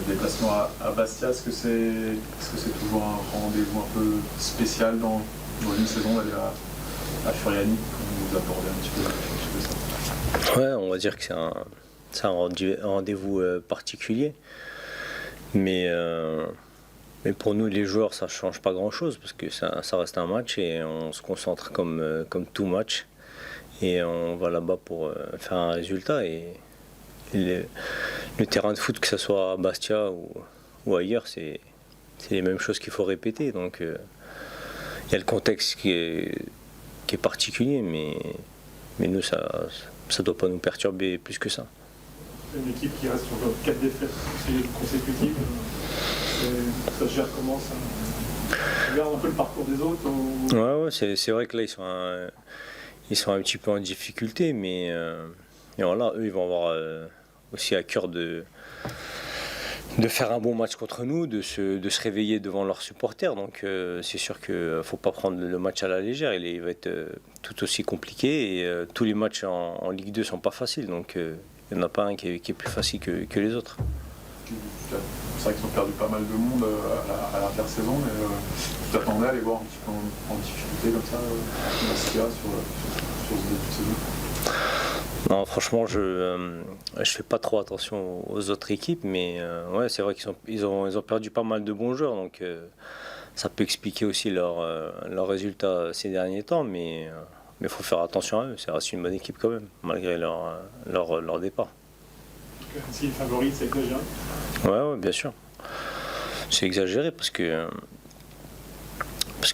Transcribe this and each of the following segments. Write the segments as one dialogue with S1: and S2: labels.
S1: déplacement à Bastia, est-ce que c'est toujours un rendez-vous un peu spécial dans une saison d'aller à Furiani? Pour vous aborder un petit peu ça.
S2: Ouais, on va dire que c'est un rendez-vous particulier. Mais pour nous, les joueurs, ça ne change pas grand-chose parce que ça reste un match et on se concentre comme tout match. Et on va là-bas pour faire un résultat. Et le terrain de foot, que ce soit à Bastia ou ailleurs, c'est les mêmes choses qu'il faut répéter. Donc il y a le contexte qui est particulier, mais nous, ça ne doit pas nous perturber plus que ça.
S3: Une équipe qui reste sur 4 défaites consécutives, ça se gère comment ça? On regarde un peu le parcours des autres
S2: Ouais, c'est vrai que là, ils sont un petit peu en difficulté, mais et voilà, eux, ils vont avoir aussi à cœur de faire un bon match contre nous, de se réveiller devant leurs supporters. Donc c'est sûr qu'il ne faut pas prendre le match à la légère, il va être tout aussi compliqué. Et tous les matchs en Ligue 2 ne sont pas faciles, donc il n'y en a pas un qui est plus facile que les autres.
S1: C'est vrai qu'ils ont perdu pas mal de monde à l'intersaison, mais tu t'attendais à les voir un petit peu en difficulté comme ça, Bastia, sur ce début de saison?
S2: Non, franchement, je fais pas trop attention aux autres équipes, mais ouais, c'est vrai qu'ils ont perdu pas mal de bons joueurs, donc ça peut expliquer aussi leurs résultats ces derniers temps, mais il faut faire attention à eux. Ça reste une bonne équipe quand même, malgré leur départ.
S3: Si les favoris, c'est exagéré?
S2: Ouais, bien sûr. C'est exagéré parce que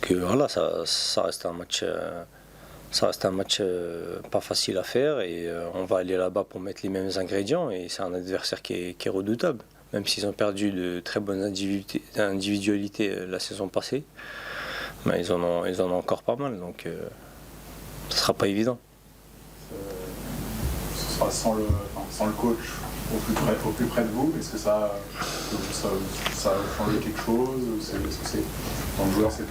S2: voilà, ça reste un match. Ça reste un match pas facile à faire et on va aller là-bas pour mettre les mêmes ingrédients et c'est un adversaire qui est redoutable. Même s'ils ont perdu de très bonnes individualités la saison passée, mais ils en ont encore pas mal, donc ça sera pas évident.
S1: Ce sera sans le coach au plus près de vous. Est-ce que ça a changé quelque chose? Est-ce que c'est dans le joueur c'est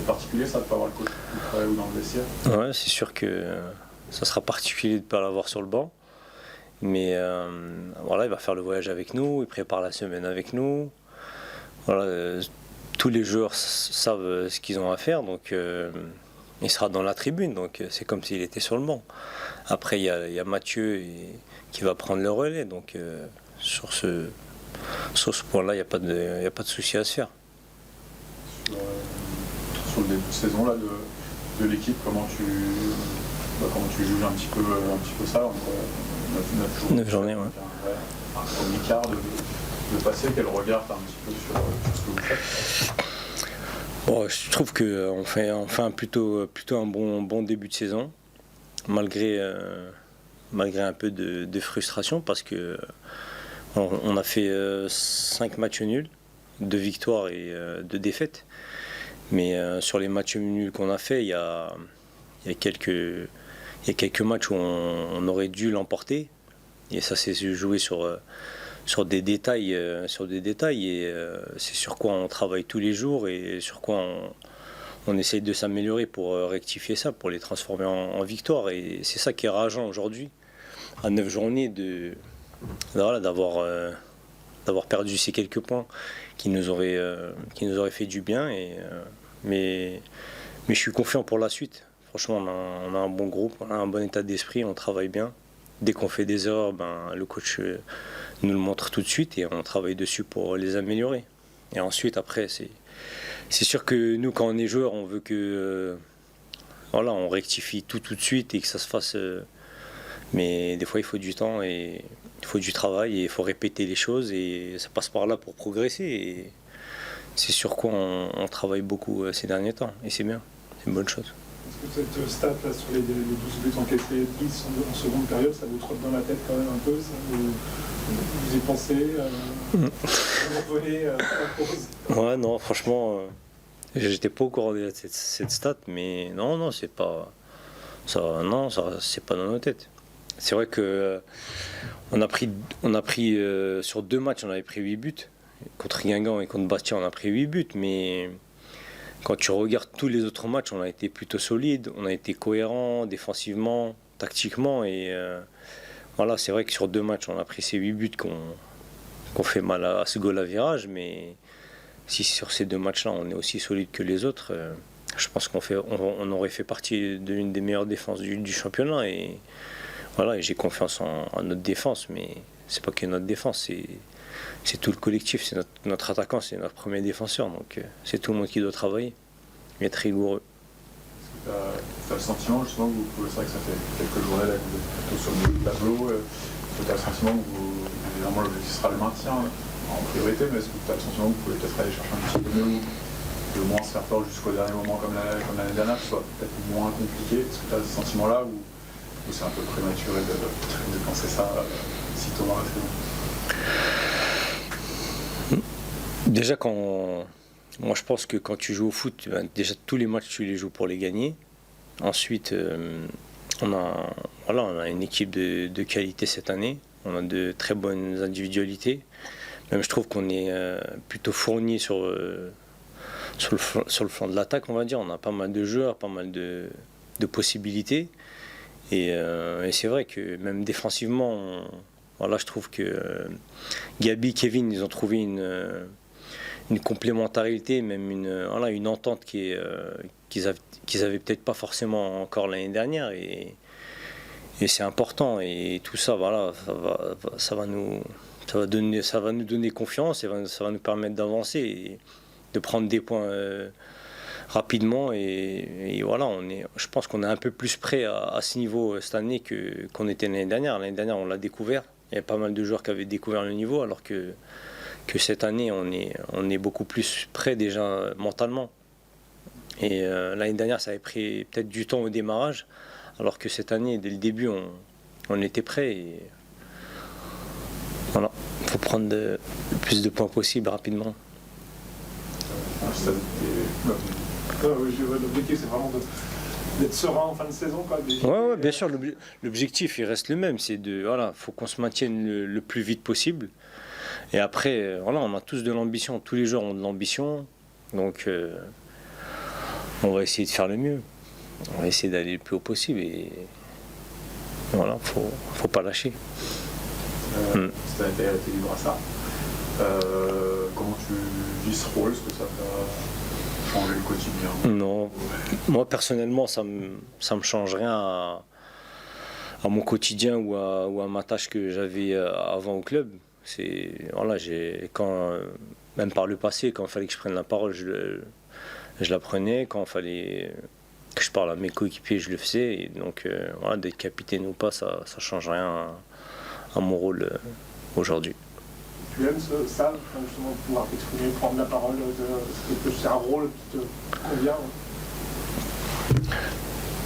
S1: particulier ça de ne pas avoir le coach plus près ou dans le vestiaire?
S2: Ouais, c'est sûr que ça sera particulier de ne pas l'avoir sur le banc. Mais voilà, il va faire le voyage avec nous, il prépare la semaine avec nous. Voilà, tous les joueurs savent ce qu'ils ont à faire, donc il sera dans la tribune, donc c'est comme s'il était sur le banc. Après, il y a Mathieu qui va prendre le relais, donc sur ce point-là, il n'y a pas de souci à se faire.
S1: Sur le début de saison là, de l'équipe, comment tu juges un petit peu ça?
S2: 9 journées, ouais.
S1: Un premier quart de passé, quel regard tu as un petit peu sur ce que vous faites?
S2: Bon, je trouve qu'on fait plutôt un bon début de saison, malgré un peu de frustration, parce que on a fait 5 matchs nuls, 2 victoires et 2 défaites. Mais sur les matchs nuls qu'on a fait, il y a quelques matchs où on aurait dû l'emporter. Et ça s'est joué sur des détails, et c'est sur quoi on travaille tous les jours et sur quoi on essaye de s'améliorer pour rectifier ça, pour les transformer en victoire. Et c'est ça qui est rageant aujourd'hui, à 9 journées, d'avoir perdu ces quelques points qui nous auraient fait du bien. Mais je suis confiant pour la suite. Franchement, on a un bon groupe, on a un bon état d'esprit, on travaille bien. Dès qu'on fait des erreurs, le coach nous le montre tout de suite et on travaille dessus pour les améliorer. Et ensuite, après, c'est sûr que nous, quand on est joueur, on veut que on rectifie tout de suite et que ça se fasse. Mais des fois, il faut du temps et il faut du travail et il faut répéter les choses et ça passe par là pour progresser. Et c'est sur quoi on travaille beaucoup ces derniers temps et c'est bien, c'est une bonne chose.
S3: Est-ce que cette stat là sur les 12 buts encaissés, 10 en seconde période, ça vous trotte dans la tête quand même un peu ça vous y pensez vous revenez à la pause?
S2: Ouais, non, franchement, j'étais pas au courant de cette stat, mais non, c'est pas ça, non, ça, c'est pas dans nos têtes. C'est vrai que on a pris sur 2 matchs, on avait pris 8 buts. Contre Guingamp et contre Bastia, on a pris 8 buts, mais quand tu regardes tous les autres matchs, on a été plutôt solide, on a été cohérent défensivement, tactiquement, et voilà, c'est vrai que sur 2 matchs, on a pris ces 8 buts qu'on fait mal à ce goal à virage, mais si sur ces 2 matchs-là on est aussi solide que les autres, je pense on aurait fait partie d'une des meilleures défenses du championnat. Et voilà, et j'ai confiance en notre défense, mais c'est pas que notre défense, c'est tout le collectif, c'est notre attaquant, c'est notre premier défenseur, donc c'est tout le monde qui doit travailler et être rigoureux.
S1: Est-ce que tu as le sentiment justement c'est vrai que ça fait quelques journées là, que vous êtes plutôt sur le tableau, est-ce que tu as le sentiment que évidemment l'objectif sera le maintien en priorité, mais est-ce que tu as le sentiment que vous pouvez peut-être aller chercher un petit peu mieux, de moins se faire peur jusqu'au dernier moment comme l'année dernière, que ce soit peut-être moins compliqué? Est-ce que tu as ce sentiment-là ou c'est un peu prématuré de penser ça si tôt dans la saison?
S2: Déjà, moi je pense que quand tu joues au foot, déjà tous les matchs tu les joues pour les gagner. Ensuite, on a une équipe de qualité cette année. On a de très bonnes individualités. Même je trouve qu'on est plutôt fourni sur le flanc de l'attaque, on va dire. On a pas mal de joueurs, pas mal de possibilités. Et c'est vrai que même défensivement, je trouve que Gabi, Kevin, ils ont trouvé une complémentarité, même une entente qu'ils avaient peut-être pas forcément encore l'année dernière. Et c'est important. Et tout ça, ça va nous donner confiance et ça va nous permettre d'avancer et de prendre des points rapidement. Et voilà, je pense qu'on est un peu plus prêt à ce niveau cette année qu'on était l'année dernière. L'année dernière, on l'a découvert. Il y a pas mal de joueurs qui avaient découvert le niveau, alors que cette année, on est beaucoup plus prêt déjà mentalement. Et l'année dernière, ça avait pris peut-être du temps au démarrage, alors que cette année, dès le début, on était prêt. Et voilà, il faut prendre le plus de points possible rapidement.
S3: L'objectif, c'est vraiment d'être serein en fin de saison, quoi.
S2: Ouais, bien sûr, l'objectif, il reste le même. C'est faut qu'on se maintienne le plus vite possible. Et après, on a tous de l'ambition. Tous les joueurs ont de l'ambition. Donc, on va essayer de faire le mieux. On va essayer d'aller le plus haut possible. Et voilà, faut pas lâcher.
S1: C'était à Teddy Brassard. Comment tu vis ce rôle? Est-ce que ça t'a changé le quotidien?
S2: Non. Moi, personnellement, ça me change rien à mon quotidien ou à ma tâche que j'avais avant au club. Même par le passé, quand il fallait que je prenne la parole, je la prenais. Quand il fallait que je parle à mes coéquipiers, je le faisais. Et donc, d'être capitaine ou pas, ça change rien à mon rôle aujourd'hui.
S3: Tu aimes ça, justement, pouvoir t'exprimer, prendre la parole, c'est un rôle qui te convient?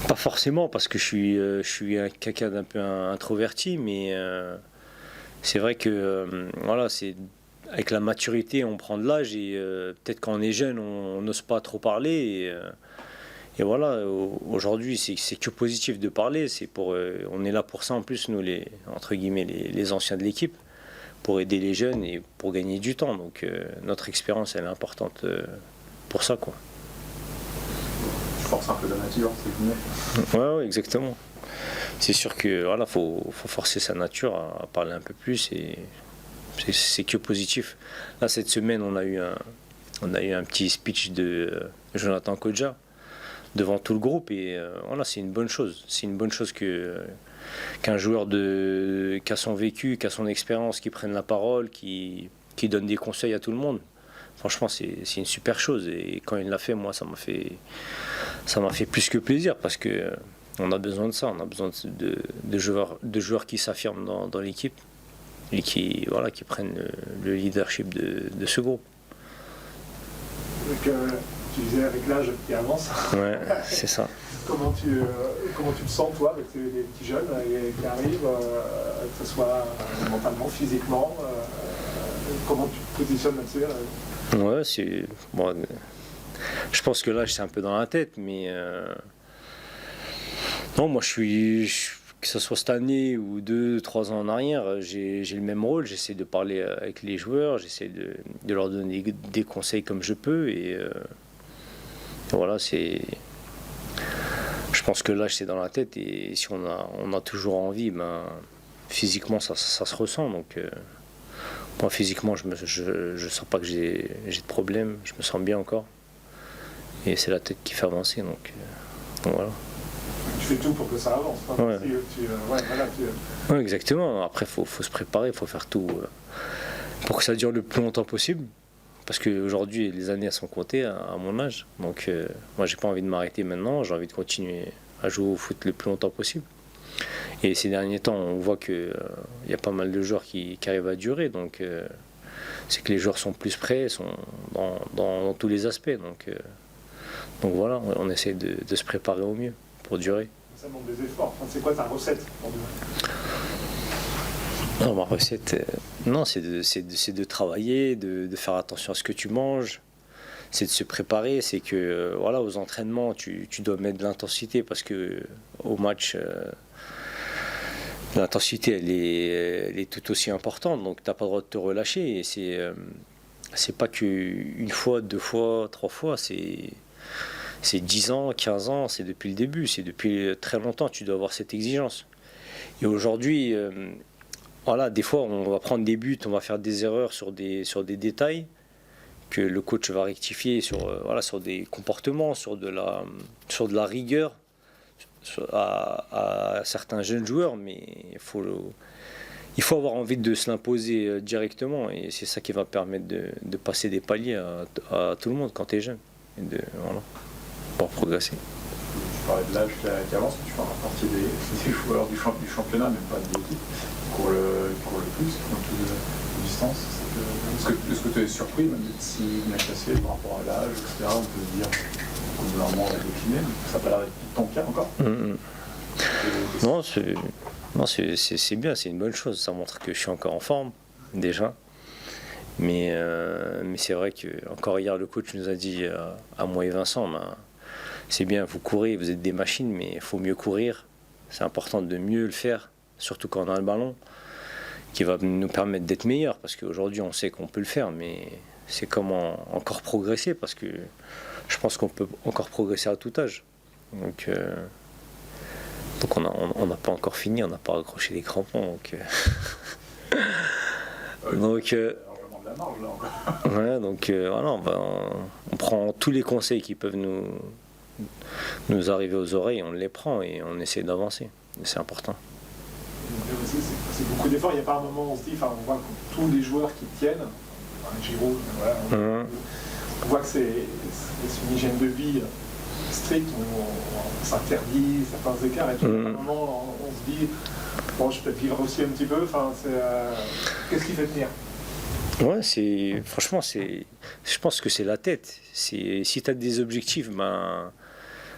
S2: Pas forcément, parce que je suis quelqu'un d'un peu introverti, mais c'est vrai que c'est avec la maturité, on prend de l'âge et peut-être quand on est jeune, on n'ose pas trop parler. Et voilà, aujourd'hui, c'est que positif de parler. On est là pour ça en plus, nous, entre guillemets, les anciens de l'équipe, pour aider les jeunes et pour gagner du temps. Donc notre expérience, elle est importante pour ça, quoi.
S1: Tu forces un peu la nature, c'est bien.
S2: Ouais, exactement. C'est sûr que faut forcer sa nature à parler un peu plus et c'est que positif. Là, cette semaine, on a eu un petit speech de Jonathan Kodja devant tout le groupe et c'est une bonne chose. C'est une bonne chose qu'un joueur qui a son vécu, qui a son expérience, qui prenne la parole, qui donne des conseils à tout le monde. Franchement, c'est une super chose et quand il l'a fait, moi, ça m'a fait plus que plaisir parce que on a besoin de ça, on a besoin de joueurs qui s'affirment dans l'équipe et qui prennent le leadership de ce groupe.
S3: Tu disais avec l'âge qui avance.
S2: Ouais, c'est ça.
S3: Comment tu te sens, toi, avec les petits jeunes qui arrivent, que ce soit mentalement, physiquement, comment tu te positionnes là-dessus?
S2: Ouais, je pense que l'âge, c'est un peu dans la tête, mais non, moi, que ce soit cette année ou 2-3 ans en arrière, j'ai le même rôle. J'essaie de parler avec les joueurs, j'essaie de leur donner des conseils comme je peux. Et voilà, je pense que l'âge, c'est dans la tête. Et si on a toujours envie, physiquement, ça se ressent. Donc Moi, physiquement, je sens pas que j'ai de problème, je me sens bien encore. Et c'est la tête qui fait avancer, donc voilà.
S3: Tu fais tout pour que ça avance. Hein,
S2: ouais. Ouais, exactement. Après, faut se préparer, il faut faire tout pour que ça dure le plus longtemps possible. Parce qu'aujourd'hui, les années elles sont comptées à mon âge. Donc, moi, j'ai pas envie de m'arrêter maintenant. J'ai envie de continuer à jouer au foot le plus longtemps possible. Et ces derniers temps, on voit qu'il y a pas mal de joueurs qui arrivent à durer. Donc, c'est que les joueurs sont plus prêts, sont dans tous les aspects. Donc voilà, on essaie de se préparer au mieux pour durer.
S3: Ça demande des efforts. Enfin, c'est quoi ta recette pour durer?
S2: Non, ma recette, non, c'est de travailler, de faire attention à ce que tu manges, c'est de se préparer, c'est que voilà, aux entraînements, tu dois mettre de l'intensité parce que au match, l'intensité, elle est tout aussi importante, donc tu n'as pas le droit de te relâcher. Et c'est pas qu'une fois, 2 fois, 3 fois, c'est 10 ans, 15 ans, c'est depuis le début, c'est depuis très longtemps, tu dois avoir cette exigence. Et aujourd'hui, voilà, des fois, on va prendre des buts, on va faire des erreurs sur des détails que le coach va rectifier sur des comportements, sur de la rigueur à certains jeunes joueurs, mais il faut avoir envie de se l'imposer directement, et c'est ça qui va permettre de passer des paliers à tout le monde quand tu es jeune, et voilà, pour progresser.
S1: Tu parlais de l'âge qui avance, tu fais partie des joueurs du championnat, même pas de l'équipe, qui courent le plus, qui font plus de distance. Est-ce que tu es surpris même d'être si bien classé par rapport à l'âge, etc. On peut se dire qu'on doit vraiment décliner, mais ça n'a pas l'air d'être ton cas encore.
S2: Non, c'est bien, c'est une bonne chose. Ça montre que je suis encore en forme, déjà. Mais c'est vrai que encore hier, le coach nous a dit à moi et Vincent, c'est bien, vous courez, vous êtes des machines, mais il faut mieux courir. C'est important de mieux le faire, surtout quand on a le ballon, qui va nous permettre d'être meilleurs. Parce qu'aujourd'hui, on sait qu'on peut le faire, mais c'est comment encore progresser, parce que je pense qu'on peut encore progresser à tout âge. Donc on n'a pas encore fini, on n'a pas accroché les crampons. Voilà, on prend tous les conseils qui peuvent nous arriver aux oreilles, on les prend et on essaie d'avancer. C'est important.
S3: C'est beaucoup d'efforts. Il n'y a pas un moment où on se dit, on voit que tous les joueurs qui tiennent, Giroud, voilà, on voit que c'est une hygiène de vie stricte, on s'interdit certains écarts, et tout. À un moment, on se dit, bon, je peux vivre aussi un petit peu. Qu'est-ce qui fait tenir?
S2: Ouais, franchement, je pense que c'est la tête. Si tu as des objectifs,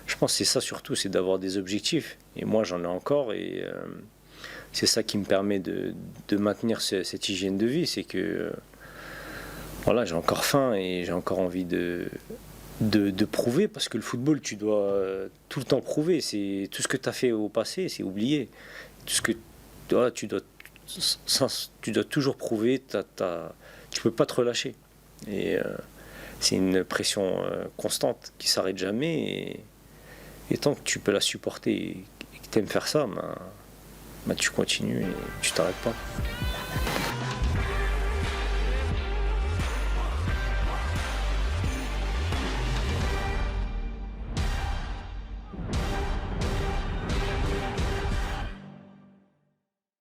S2: je pense que c'est ça surtout, c'est d'avoir des objectifs. Et moi, j'en ai encore, et c'est ça qui me permet de maintenir cette hygiène de vie. C'est que voilà, j'ai encore faim et j'ai encore envie de prouver, parce que le football, tu dois tout le temps prouver. C'est tout ce que tu as fait au passé, c'est oublié. Tout ce que tu dois toujours prouver. Tu peux pas te relâcher. Et c'est une pression constante qui s'arrête jamais. Et tant que tu peux la supporter et que tu aimes faire ça, tu continues et tu t'arrêtes pas.